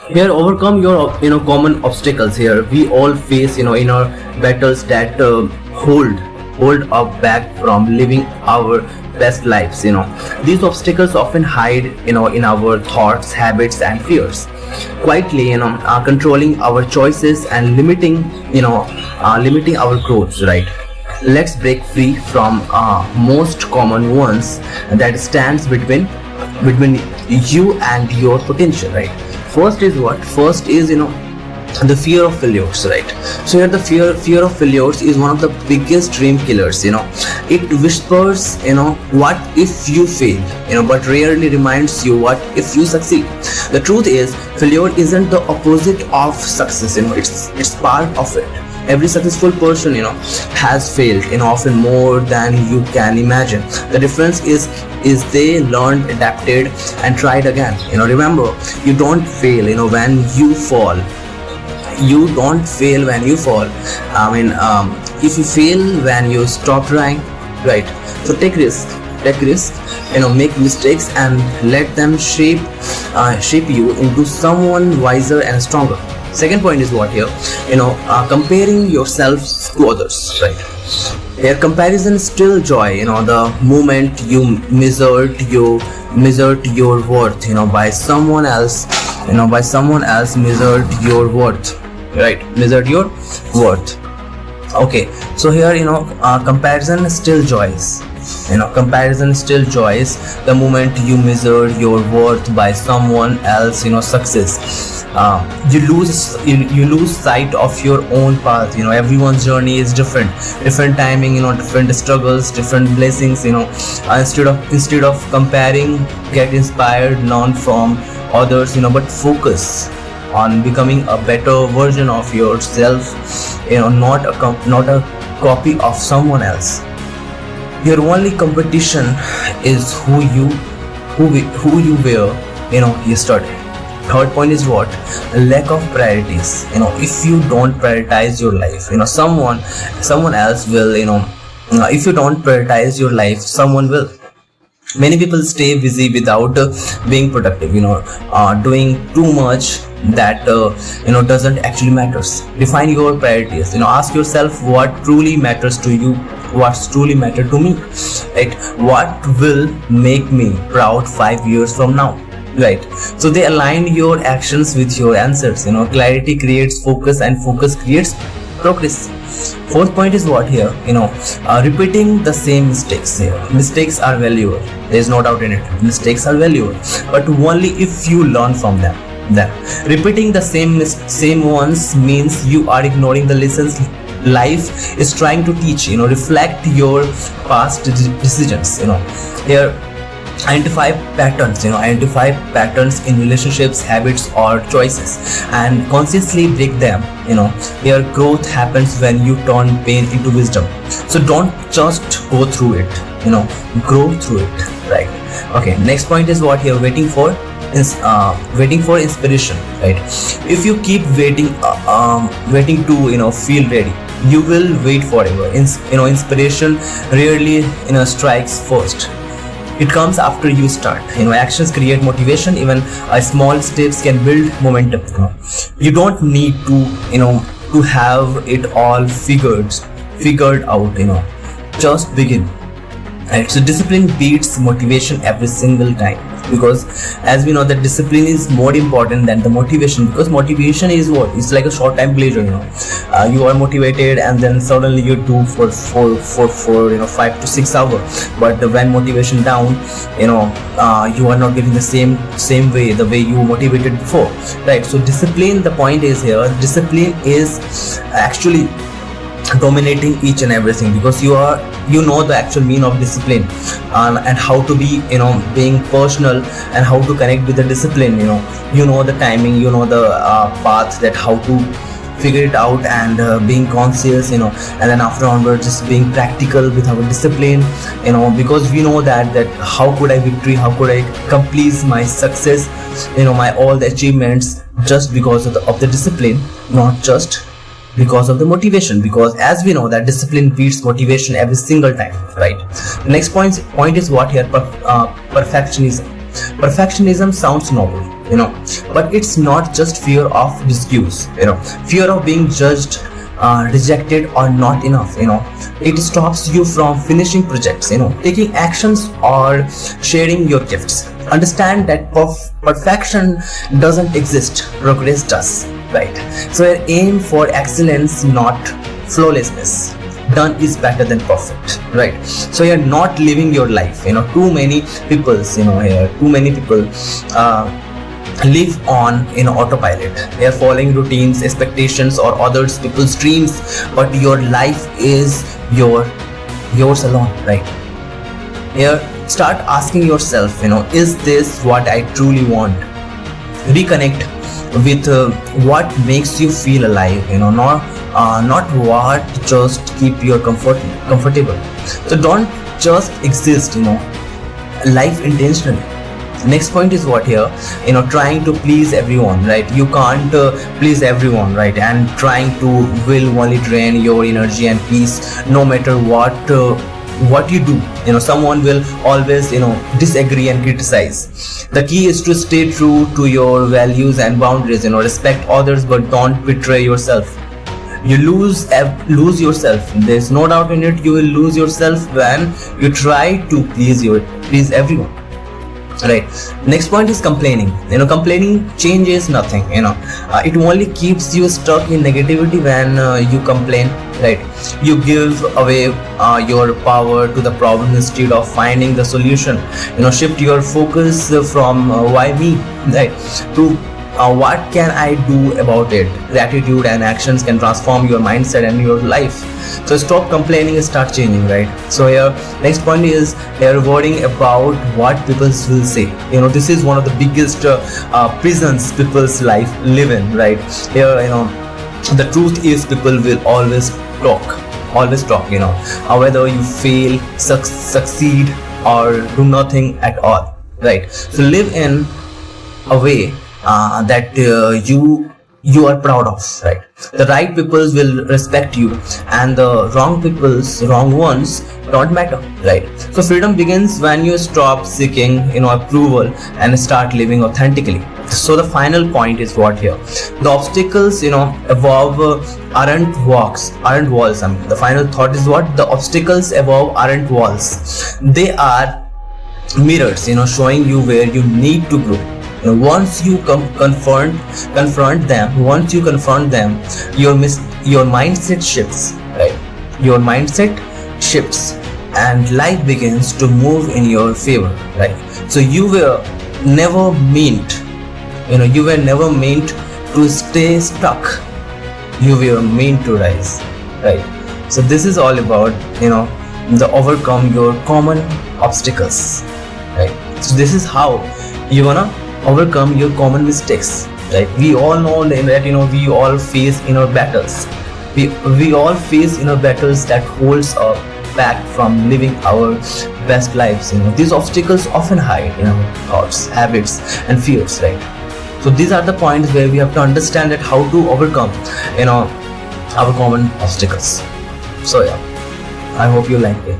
Here, overcome your common obstacles. Here we all face inner battles that hold us back from living our best lives. These obstacles often hide in our thoughts, habits, and fears, quietly controlling our choices and limiting our growth, right? Let's break free from most common ones that stands between you and your potential, right? First is the fear of failures, right? So here the fear of failures is one of the biggest dream killers. It whispers, what if you fail, but rarely reminds you what if you succeed. The truth is, failure isn't the opposite of success. It's part of it. Every successful person has failed often more than you can imagine. The difference is they learned, adapted, and tried again. Remember, you don't fail when you fall. You don't fail when you fall. If you fail when you stop trying, right? So take risk, make mistakes, and let them shape you into someone wiser and stronger. Second point is what here? Comparing yourself to others, right? Here, comparison still joy. The moment you measured your worth, by someone else, measured your worth, right? Measured your worth. Okay, so here comparison still joys. Comparison still joys the moment you measure your worth by someone else success. You lose sight of your own path. Everyone's journey is different timing, different struggles, different blessings. Instead of comparing, get inspired, learn from others, but focus on becoming a better version of yourself, not a copy of someone else. Your only competition is who you were yesterday. Third point is what? Lack of priorities. If you don't prioritize your life, someone else will. If you don't prioritize your life, someone will. Many people stay busy without being productive. Doing too much that doesn't actually matters. Define your priorities. Ask yourself what truly matters to you. What's truly matter to me, right? What will make me proud 5 years from now, right? So they align your actions with your answers. Clarity creates focus, and focus creates progress. Fourth point is what here? Repeating the same mistakes. Mistakes are valuable. There is no doubt in it. Mistakes are valuable, but only if you learn from them. Repeating the same ones means you are ignoring the lessons life is trying to teach. Reflect your past decisions. Here, identify patterns in relationships, habits, or choices, and consciously break them. Here, growth happens when you turn pain into wisdom. So don't just go through it, grow through it, right? Okay, next point is what here? Waiting for inspiration, right? If you keep waiting to feel ready, you will wait forever. Inspiration rarely strikes first. It comes after you start. Actions create motivation. Even small steps can build momentum. You don't need to have it all figured out. Just begin. Right? So discipline beats motivation every single time, because as we know that discipline is more important than the motivation, because motivation is what? It's like a short time pleasure. You are motivated and then suddenly you do for 5 to 6 hours, but when motivation down, you are not getting the same way, the way you motivated before, right? So discipline, the point is here, discipline is actually dominating each and everything, because you know the actual meaning of discipline, and how to be being personal, and how to connect with the discipline. You know the timing, the path, that how to figure it out, and being conscious, and then after onwards just being practical with our discipline, because we know that how could I complete my success, my all the achievements, just because of the discipline, not just because of the motivation, because as we know that discipline beats motivation every single time, right? Next point is what here? Perfectionism. Perfectionism sounds noble, But it's not just fear of disuse, fear of being judged, rejected, or not enough. It stops you from finishing projects, taking actions, or sharing your gifts. Understand that perfection doesn't exist, progress does, right? So aim for excellence, not flawlessness. Done is better than perfect, right? So you're not living your life. Too many people live on autopilot. They are following routines, expectations, or others people's dreams, but your life is yours alone, right? Here, start asking yourself, is this what I truly want? Reconnect with what makes you feel alive, not what just keep you comfortable. So don't just exist, life intentionally. Next point is what here, trying to please everyone, right? You can't please everyone, right? And trying to will only drain your energy and peace. No matter what you do, someone will always disagree and criticize. The key is to stay true to your values and boundaries. Respect others, but don't betray yourself. You lose yourself. There's no doubt in it. You will lose yourself when you try to please everyone, right? Next point is complaining. Complaining changes nothing. It only keeps you stuck in negativity. When you complain, right, you give away your power to the problem instead of finding the solution. Shift your focus from why me, right, to what can I do about it. Gratitude and actions can transform your mindset and your life. So stop complaining and start changing, right? So here, next point is worrying about what people will say. This is one of the biggest prisons people's life live in, right? Here, the truth is people will always talk. Whether you fail, succeed, or do nothing at all, right? So live in a way that you are proud of, right? The right peoples will respect you, and the wrong ones don't matter, right? So freedom begins when you stop seeking approval and start living authentically. So the final point is what here, the obstacles above aren't walls. The final thought is what, the obstacles above aren't walls, they are mirrors, showing you where you need to grow. Once you confront them, your mindset shifts, right? Your mindset shifts, and life begins to move in your favor, right? So you were never meant to stay stuck. You were meant to rise, right? So this is all about the overcome your common obstacles, right? So this is how you gonna overcome your common mistakes, right? We all know that we all face inner battles. We all face inner battles that holds us back from living our best lives. These obstacles often hide thoughts, habits, and fears, right? So these are the points where we have to understand that how to overcome our common obstacles. So yeah, I hope you like it.